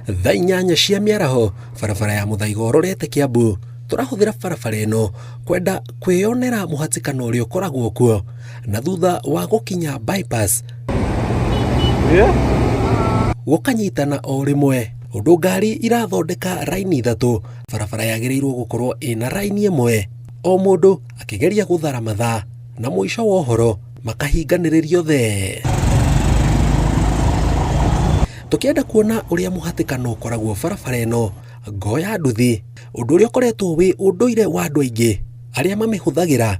Thaa 8 cia miaraho barabara ya Muthaiga urorete Kiambu turahuthira barabara ino kwenda kwiyonera muhatikano uria ukoragwo kuo na thutha wa gukinya bypass gukanyitana o rimwe undu ngari irathondeka raini ithatu. Barabara yagirirwo gukorwo ina raini imwe, o mundu akigeria guthara mathaa na muico wa uhoro makahinganiririo the. Tukienda kuona uria muhatikano ukoragwo barabara ino, ngoya nduthi undu uria ukoretwo wi unduire wa andu aingi aria mamihuthagira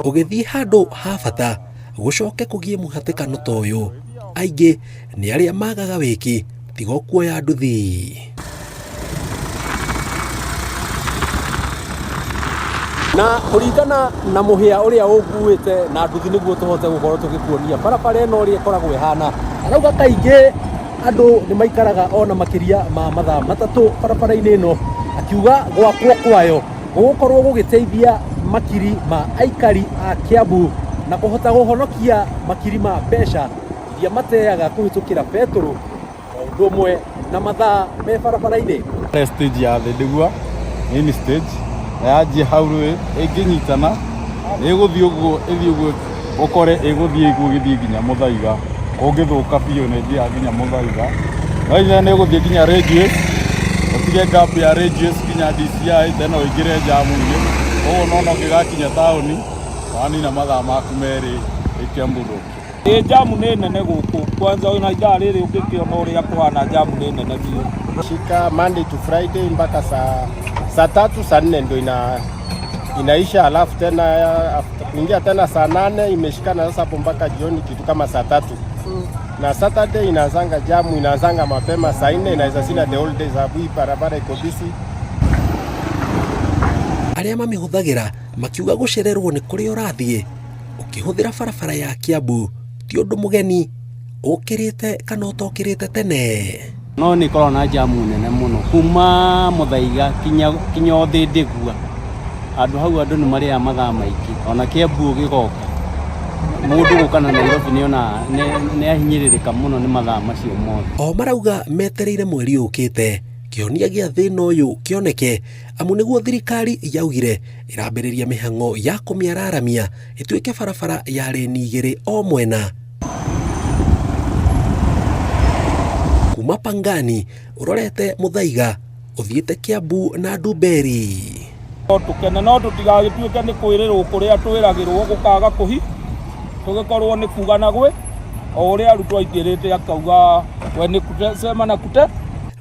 ugithii handu ha bata gucoke kugie muhatikano ta uyu. Aingi ni aria magaga wiki tiga kuoya nduthi. Na kuringana na muhia uria uguite na nduthi niguo tuhote gukorwo tugikuonia barabara ino uria ikoragwo ihana. Arauga kaingi andu ni maikaraga ona makiria ma mathaa matatu barabara-ini ino, akiuga gwakwo kwayo gugukorwo gugiteithia makiri ma aikari a Kiambu na kuhota guhonokia makiri ma mbeca iria mateaga kuhitukira petro undu umwe na mathaa me barabara-ini. Stage ya ndigua ni stage yaji hauru inginyitana iguthii uguo ithi uguo ukore iguthii gugithii nginya Muthaiga ungithuka biu na ngia nginya Muthaiga na ni guthii nginya Radius utige gap ya Radius nginya DCI tena uingire jamu ni uguo no ngigakinya tauni wani na mathaa maku meri Kiambu jamu ni nene guku. Kwanza wina idhaa riri ukikiona uria kuhana jamu ni nene biu. Shika Monday to Friday mpaka saa 3 saa 4 ndio inaisha, alafu tena kuingia tena saa 8 imeshikana sasa hapo mpaka jioni kitu kama saa 3. Na Saturday inazanga jamu, inazanga mapema saa 4, inaweza sina the whole day sababu hii barabara iko busy. Aria mamihuthagira makiuga gucererwo ni kuria urathie ukihuthira barabara ya Kiambu ti undu mugeni ukirite kana utokirite tene. No ni korona jamu nene muno kuma Muthaiga kinya uthi Ndigua. Andu hau andu ni maria mathaa maingi ona Kiambu gigoka mundu gukana Nairobi ni ona ni ahinyiririka muno ni mathaa macio mothe. O marauga metereire mweri ukite kionia gia thina uyu kioneke, amu niguo thirikari yaugire irambiriria mihango ya kumiararamia ituike barabara ya reni igiri o mwena. Kuma Pangani urorete Muthaiga uthiite Kiambu na Ndumberi. Tukene no tutigagituike ni kwirirwo kuria twiragirwo gukaga kuhi tugikorwo ni kugana gwe o uria arutwo aingirite akauga we ni kusema na kute.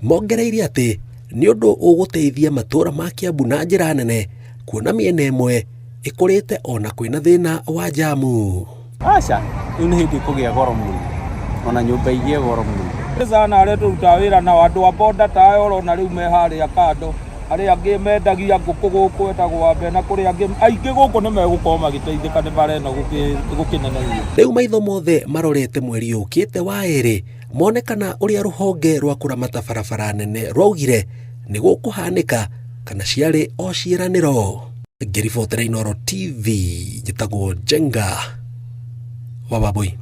Mongereire ati ni undu uguteithia matura ma Kiambu na njira nene kuona miena imwe ikurite ona kwina thina wa jamu. Aca riu ni hindi kugia goro muno ona nyumba igie goro muno. Sana aria turuta wira na andu a boda ta oro na riu me haria kando aria angi mendagia nguku guku etagwo Ambe na kuria angi aingi guku ni megukorwo magiteithika ni bareno gukineneria. Riu maitho mothe marorete mweri ukite wa eri monekana uria ruhonge rwa kuramata barabara nene rwaugire ni gukuhanika kana ciari o ciiraniro. Ngiribotera Inooro TV njitagwo Jenga Wababui.